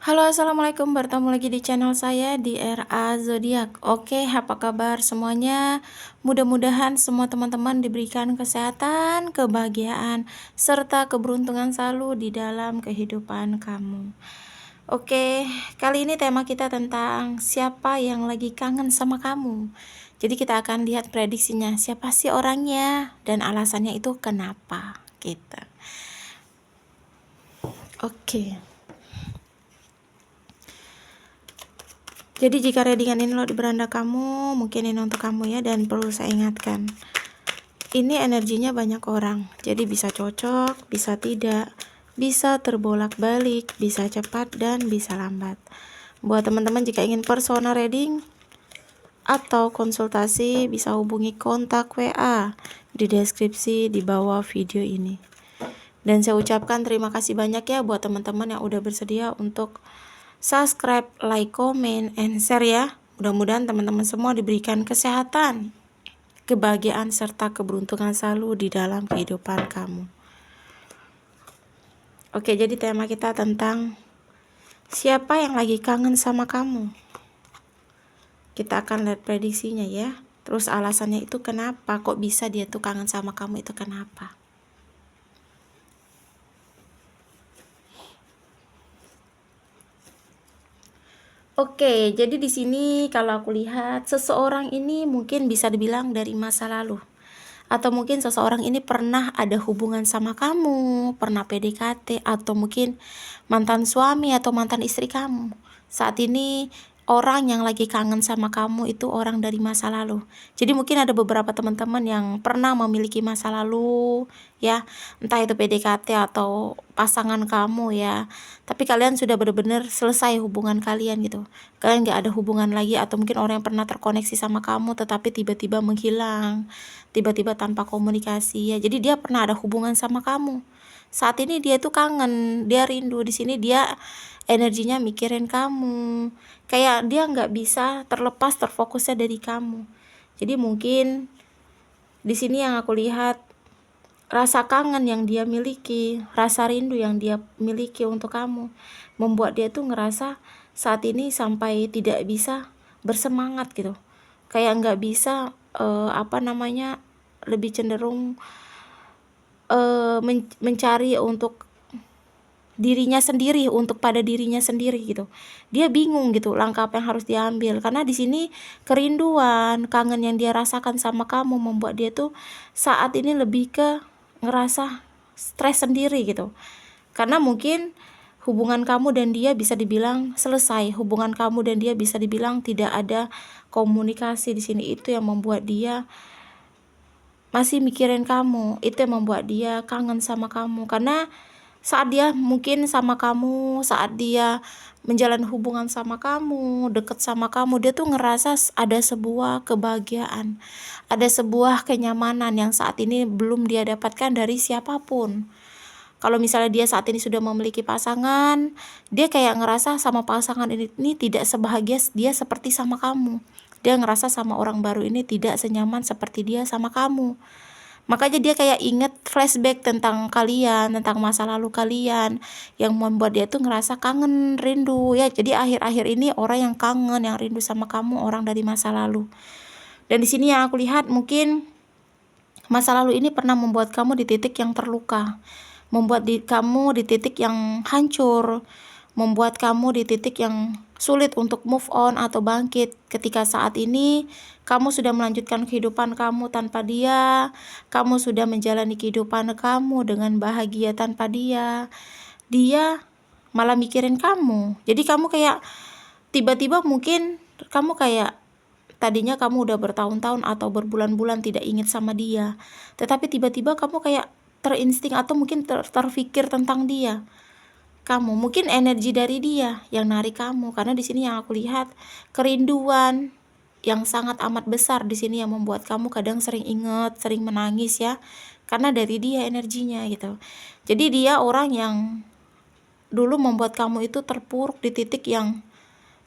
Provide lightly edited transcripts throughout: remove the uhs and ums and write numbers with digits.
Halo, assalamualaikum. Bertemu lagi di channel saya di RA Zodiak. Oke, apa kabar semuanya? Mudah-mudahan semua teman-teman diberikan kesehatan, kebahagiaan, serta keberuntungan selalu di dalam kehidupan kamu. Oke, kali ini tema kita tentang siapa yang lagi kangen sama kamu. Jadi kita akan lihat prediksinya, siapa sih orangnya dan alasannya itu kenapa gitu. Oke. Jadi jika readingan ini lo di beranda kamu, mungkin ini untuk kamu ya, dan perlu saya ingatkan. Ini energinya banyak orang, jadi bisa cocok, bisa tidak, bisa terbolak-balik, bisa cepat dan bisa lambat. Buat teman-teman jika ingin personal reading atau konsultasi, bisa hubungi kontak WA di deskripsi di bawah video ini. Dan saya ucapkan terima kasih banyak ya buat teman-teman yang udah bersedia untuk subscribe, like, comment, and share ya. Mudah-mudahan teman-teman semua diberikan kesehatan, kebahagiaan, serta keberuntungan selalu di dalam kehidupan kamu. Oke, jadi tema kita tentang siapa yang lagi kangen sama kamu. Kita akan lihat prediksinya ya. Terus alasannya itu kenapa, kok bisa dia tuh kangen sama kamu, itu kenapa. Oke, jadi di sini kalau aku lihat seseorang ini mungkin bisa dibilang dari masa lalu. Atau mungkin seseorang ini pernah ada hubungan sama kamu, pernah PDKT, atau mungkin mantan suami atau mantan istri kamu. Saat ini orang yang lagi kangen sama kamu itu orang dari masa lalu. Jadi mungkin ada beberapa teman-teman yang pernah memiliki masa lalu ya, entah itu PDKT atau pasangan kamu ya, tapi kalian sudah benar-benar selesai hubungan kalian gitu. Kalian gak ada hubungan lagi, atau mungkin orang yang pernah terkoneksi sama kamu tetapi tiba-tiba menghilang, tiba-tiba tanpa komunikasi ya. Jadi dia pernah ada hubungan sama kamu. Saat ini dia tuh kangen, dia rindu. Di sini dia energinya mikirin kamu, kayak dia nggak bisa terlepas terfokusnya dari kamu. Jadi mungkin di sini yang aku lihat, rasa kangen yang dia miliki, rasa rindu yang dia miliki untuk kamu, membuat dia tuh ngerasa saat ini sampai tidak bisa bersemangat gitu, kayak nggak bisa lebih cenderung mencari untuk dirinya sendiri, untuk pada dirinya sendiri gitu. Dia bingung gitu langkah apa yang harus diambil, karena di sini kerinduan, kangen yang dia rasakan sama kamu membuat dia tuh saat ini lebih ke ngerasa stres sendiri gitu. Karena mungkin hubungan kamu dan dia bisa dibilang selesai, hubungan kamu dan dia bisa dibilang tidak ada komunikasi di sini. Itu yang membuat dia masih mikirin kamu, itu yang membuat dia kangen sama kamu. Karena saat dia mungkin sama kamu, saat dia menjalin hubungan sama kamu, deket sama kamu, dia tuh ngerasa ada sebuah kebahagiaan, ada sebuah kenyamanan yang saat ini belum dia dapatkan dari siapapun. Kalau misalnya dia saat ini sudah memiliki pasangan, dia kayak ngerasa sama pasangan ini tidak sebahagia dia seperti sama kamu. Dia ngerasa sama orang baru ini tidak senyaman seperti dia sama kamu. Makanya dia kayak inget flashback tentang kalian, tentang masa lalu kalian, yang membuat dia tuh ngerasa kangen, rindu ya. Jadi akhir-akhir ini orang yang kangen, yang rindu sama kamu orang dari masa lalu. Dan di sini yang aku lihat mungkin masa lalu ini pernah membuat kamu di titik yang terluka, membuat kamu di titik yang hancur, membuat kamu di titik yang sulit untuk move on atau bangkit. Ketika saat ini kamu sudah melanjutkan kehidupan kamu tanpa dia, kamu sudah menjalani kehidupan kamu dengan bahagia tanpa dia, dia malah mikirin kamu. Jadi kamu kayak tiba-tiba mungkin kamu kayak tadinya kamu udah bertahun-tahun atau berbulan-bulan tidak ingat sama dia, tetapi tiba-tiba kamu kayak terinsting atau mungkin terfikir tentang dia. Kamu mungkin energi dari dia yang narik kamu, karena di sini yang aku lihat kerinduan yang sangat amat besar di sini yang membuat kamu kadang sering ingat, sering menangis ya, karena dari dia energinya gitu. Jadi dia orang yang dulu membuat kamu itu terpuruk di titik yang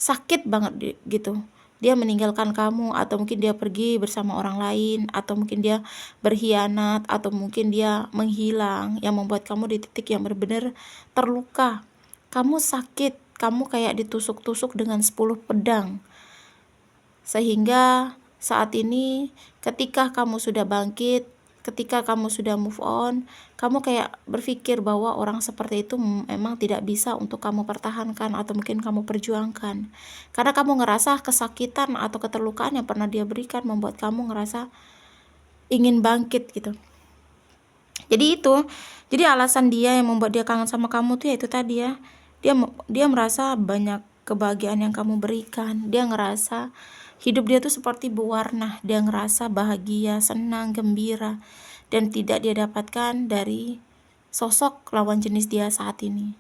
sakit banget gitu. Dia meninggalkan kamu, atau mungkin dia pergi bersama orang lain, atau mungkin dia berkhianat, atau mungkin dia menghilang, yang membuat kamu di titik yang benar-benar terluka. Kamu sakit, kamu kayak ditusuk-tusuk dengan 10 pedang. Sehingga saat ini ketika kamu sudah bangkit, ketika kamu sudah move on, kamu kayak berpikir bahwa orang seperti itu memang tidak bisa untuk kamu pertahankan atau mungkin kamu perjuangkan. Karena kamu ngerasa kesakitan atau keterlukaan yang pernah dia berikan membuat kamu ngerasa ingin bangkit gitu. Jadi alasan dia yang membuat dia kangen sama kamu tuh ya itu tadi ya. Dia merasa banyak kebahagiaan yang kamu berikan. Dia ngerasa hidup dia tuh seperti berwarna. Dia ngerasa bahagia, senang, gembira, dan tidak dia dapatkan dari sosok lawan jenis dia saat ini.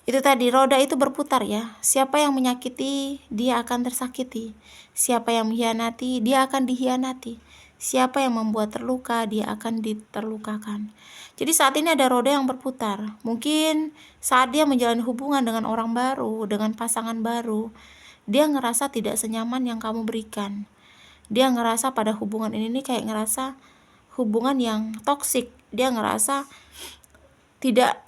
Itu tadi, roda itu berputar ya. Siapa yang menyakiti, dia akan tersakiti. Siapa yang mengkhianati, dia akan dikhianati. Siapa yang membuat terluka, dia akan diterlukakan. Jadi saat ini ada roda yang berputar. Mungkin saat dia menjalani hubungan dengan orang baru, dengan pasangan baru, dia ngerasa tidak senyaman yang kamu berikan. Dia ngerasa pada hubungan ini kayak ngerasa hubungan yang toksik. Dia ngerasa tidak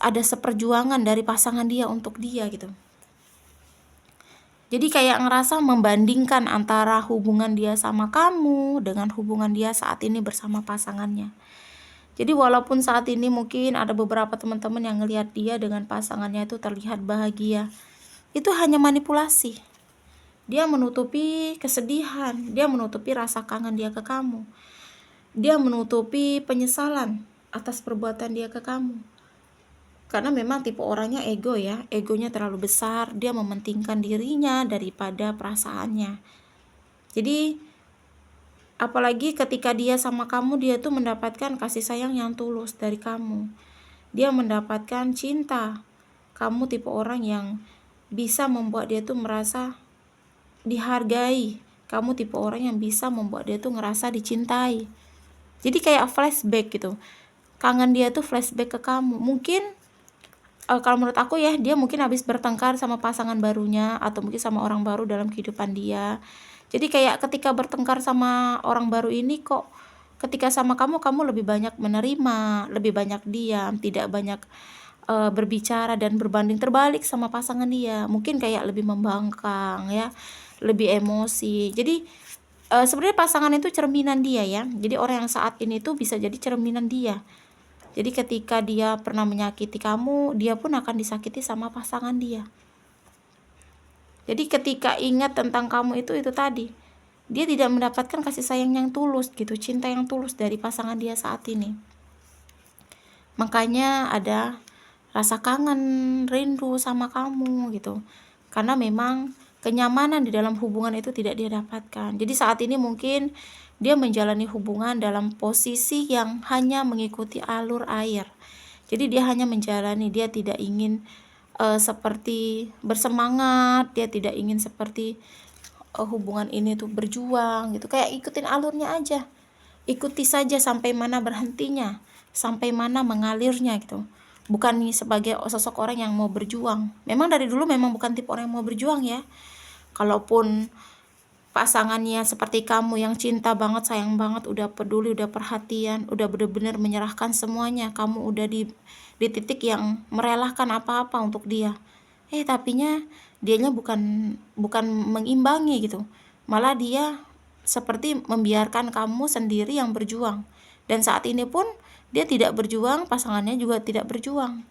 ada seperjuangan dari pasangan dia untuk dia gitu. Jadi kayak ngerasa membandingkan antara hubungan dia sama kamu dengan hubungan dia saat ini bersama pasangannya. Jadi walaupun saat ini mungkin ada beberapa teman-teman yang ngelihat dia dengan pasangannya itu terlihat bahagia, itu hanya manipulasi. Dia menutupi kesedihan, dia menutupi rasa kangen dia ke kamu. Dia menutupi penyesalan atas perbuatan dia ke kamu. Karena memang tipe orangnya ego ya, egonya terlalu besar, dia mementingkan dirinya daripada perasaannya. Jadi apalagi ketika dia sama kamu, dia tuh mendapatkan kasih sayang yang tulus dari kamu. Dia mendapatkan cinta. Kamu tipe orang yang bisa membuat dia tuh merasa dihargai. Kamu tipe orang yang bisa membuat dia tuh ngerasa dicintai. Jadi kayak flashback gitu. Kangen dia tuh flashback ke kamu. Mungkin kalau menurut aku ya, dia mungkin habis bertengkar sama pasangan barunya atau mungkin sama orang baru dalam kehidupan dia. Jadi kayak ketika bertengkar sama orang baru ini, kok ketika sama kamu lebih banyak menerima, lebih banyak diam, tidak banyak berbicara dan berbanding terbalik sama pasangan dia. Mungkin kayak lebih membangkang ya, lebih emosi. Jadi sebenarnya pasangan itu cerminan dia ya. Jadi orang yang saat ini tuh bisa jadi cerminan dia. Jadi ketika dia pernah menyakiti kamu, dia pun akan disakiti sama pasangan dia. Jadi ketika ingat tentang kamu itu tadi, dia tidak mendapatkan kasih sayang yang tulus gitu, cinta yang tulus dari pasangan dia saat ini. Makanya ada rasa kangen, rindu sama kamu gitu. Karena memang kenyamanan di dalam hubungan itu tidak dia dapatkan. Jadi saat ini mungkin dia menjalani hubungan dalam posisi yang hanya mengikuti alur air. Jadi dia hanya menjalani, dia tidak ingin seperti bersemangat, dia tidak ingin seperti hubungan ini tuh berjuang gitu. Kayak ikutin alurnya aja. Ikuti saja sampai mana berhentinya, sampai mana mengalirnya gitu. Bukan sebagai sosok orang yang mau berjuang. Memang dari dulu memang bukan tipe orang yang mau berjuang ya. Kalaupun pasangannya seperti kamu yang cinta banget, sayang banget, udah peduli, udah perhatian, udah bener-bener menyerahkan semuanya, kamu udah di titik yang merelakan apa-apa untuk dia. Tapinya dianya bukan mengimbangi gitu. Malah dia seperti membiarkan kamu sendiri yang berjuang. Dan saat ini pun dia tidak berjuang, pasangannya juga tidak berjuang.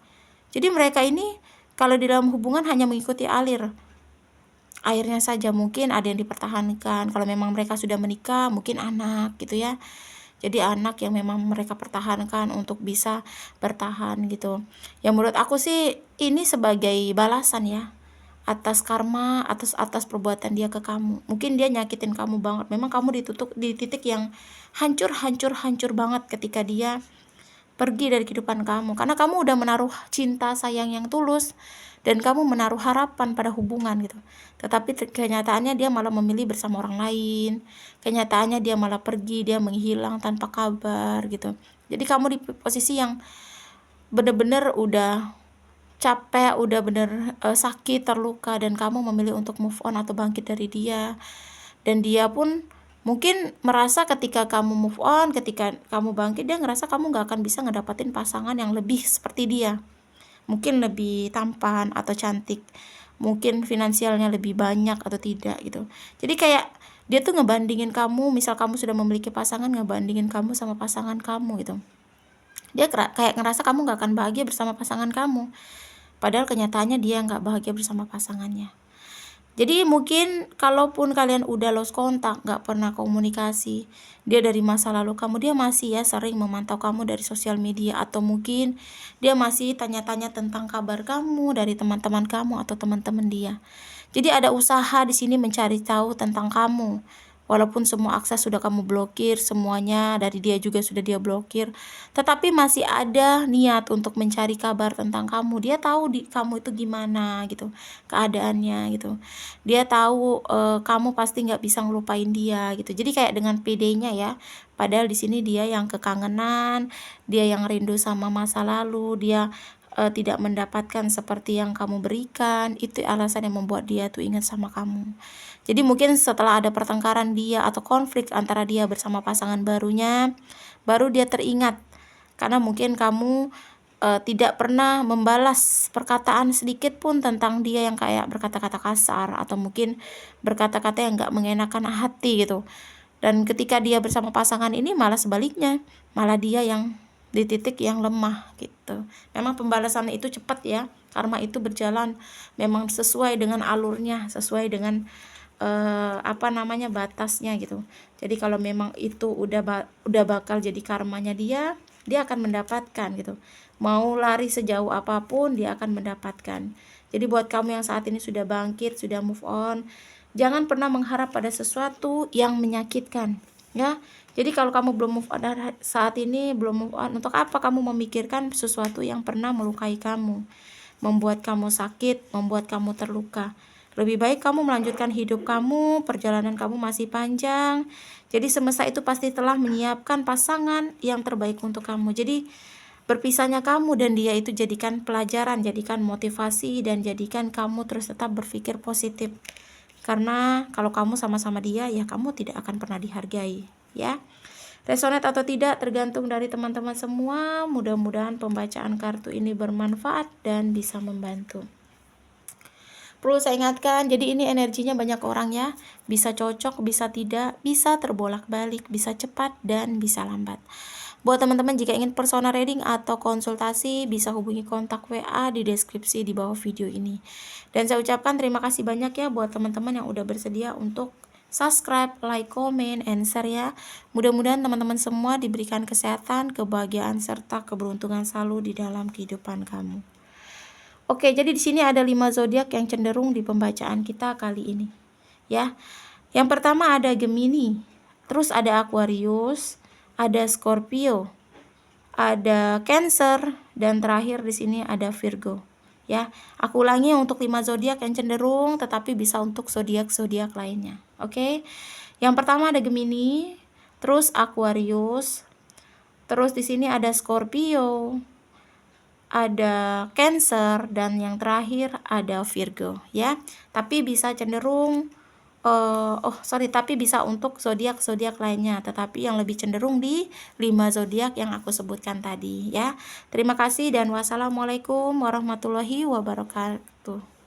Jadi mereka ini kalau di dalam hubungan hanya mengikuti airnya saja. Mungkin ada yang dipertahankan. Kalau memang mereka sudah menikah, mungkin anak gitu ya. Jadi anak yang memang mereka pertahankan untuk bisa bertahan gitu. Yang menurut aku sih ini sebagai balasan ya atas karma, atas perbuatan dia ke kamu. Mungkin dia nyakitin kamu banget. Memang kamu di titik yang hancur banget ketika dia pergi dari kehidupan kamu. Karena kamu udah menaruh cinta sayang yang tulus dan kamu menaruh harapan pada hubungan gitu. Tetapi kenyataannya dia malah memilih bersama orang lain. Kenyataannya dia malah pergi, dia menghilang tanpa kabar gitu. Jadi kamu di posisi yang bener-bener udah capek, udah bener sakit, terluka, dan kamu memilih untuk move on atau bangkit dari dia. Dan dia pun mungkin merasa ketika kamu move on, ketika kamu bangkit, dia ngerasa kamu gak akan bisa ngedapatin pasangan yang lebih seperti dia. mungkin lebih tampan atau cantik, mungkin finansialnya lebih banyak atau tidak gitu. Jadi kayak dia tuh ngebandingin kamu, misal kamu sudah memiliki pasangan, ngebandingin kamu sama pasangan kamu gitu. Dia kayak ngerasa kamu gak akan bahagia bersama pasangan kamu, padahal kenyataannya dia nggak bahagia bersama pasangannya. Jadi mungkin kalaupun kalian udah lost kontak, gak pernah komunikasi, dia dari masa lalu kamu, dia masih ya sering memantau kamu dari sosial media, atau mungkin dia masih tanya-tanya tentang kabar kamu dari teman-teman kamu atau teman-teman dia. Jadi ada usaha di sini mencari tahu tentang kamu. Walaupun semua akses sudah kamu blokir, semuanya dari dia juga sudah dia blokir, tetapi masih ada niat untuk mencari kabar tentang kamu. Dia tahu kamu itu gimana gitu, keadaannya gitu. Dia tahu kamu pasti nggak bisa ngelupain dia gitu. Jadi kayak dengan PD-nya ya. Padahal di sini dia yang kekangenan, dia yang rindu sama masa lalu, dia tidak mendapatkan seperti yang kamu berikan. Itu alasan yang membuat dia tuh ingat sama kamu. Jadi mungkin setelah ada pertengkaran dia atau konflik antara dia bersama pasangan barunya, baru dia teringat. Karena mungkin kamu tidak pernah membalas perkataan sedikit pun tentang dia, yang kayak berkata-kata kasar atau mungkin berkata-kata yang gak mengenakan hati gitu. Dan ketika dia bersama pasangan ini malah sebaliknya, malah dia yang di titik yang lemah gitu. Memang pembalasan itu cepat ya, karma itu berjalan memang sesuai dengan alurnya, sesuai dengan batasnya gitu. Jadi kalau memang itu udah bakal jadi karmanya dia akan mendapatkan gitu. Mau lari sejauh apapun dia akan mendapatkan. Jadi buat kamu yang saat ini sudah bangkit, sudah move on, jangan pernah mengharap pada sesuatu yang menyakitkan ya. Jadi kalau kamu belum move on saat ini, belum move on, untuk apa kamu memikirkan sesuatu yang pernah melukai kamu, membuat kamu sakit, membuat kamu terluka? Lebih baik kamu melanjutkan hidup kamu, perjalanan kamu masih panjang. Jadi semesta itu pasti telah menyiapkan pasangan yang terbaik untuk kamu. Jadi berpisahnya kamu dan dia itu jadikan pelajaran, jadikan motivasi, dan jadikan kamu terus tetap berpikir positif. Karena kalau kamu sama-sama dia, ya kamu tidak akan pernah dihargai ya. Resonate atau tidak tergantung dari teman-teman semua. Mudah-mudahan pembacaan kartu ini bermanfaat dan bisa membantu. Perlu saya ingatkan, jadi ini energinya banyak orang ya, bisa cocok, bisa tidak, bisa terbolak-balik, bisa cepat, dan bisa lambat. Buat teman-teman jika ingin personal reading atau konsultasi, bisa hubungi kontak WA di deskripsi di bawah video ini. Dan saya ucapkan terima kasih banyak ya buat teman-teman yang udah bersedia untuk subscribe, like, comment, and share ya. Mudah-mudahan teman-teman semua diberikan kesehatan, kebahagiaan, serta keberuntungan selalu di dalam kehidupan kamu. Oke, jadi di sini ada 5 zodiak yang cenderung di pembacaan kita kali ini. Ya. Yang pertama ada Gemini, terus ada Aquarius, ada Scorpio, ada Cancer, dan terakhir di sini ada Virgo. Ya, aku ulangi untuk 5 zodiak yang cenderung, tetapi bisa untuk zodiak-zodiak lainnya. Oke. Yang pertama ada Gemini, terus Aquarius, terus di sini ada Scorpio, ada Cancer, dan yang terakhir ada Virgo ya. Tapi bisa cenderung tapi bisa untuk zodiak-zodiak lainnya, tetapi yang lebih cenderung di 5 zodiak yang aku sebutkan tadi ya. Terima kasih dan wassalamualaikum warahmatullahi wabarakatuh.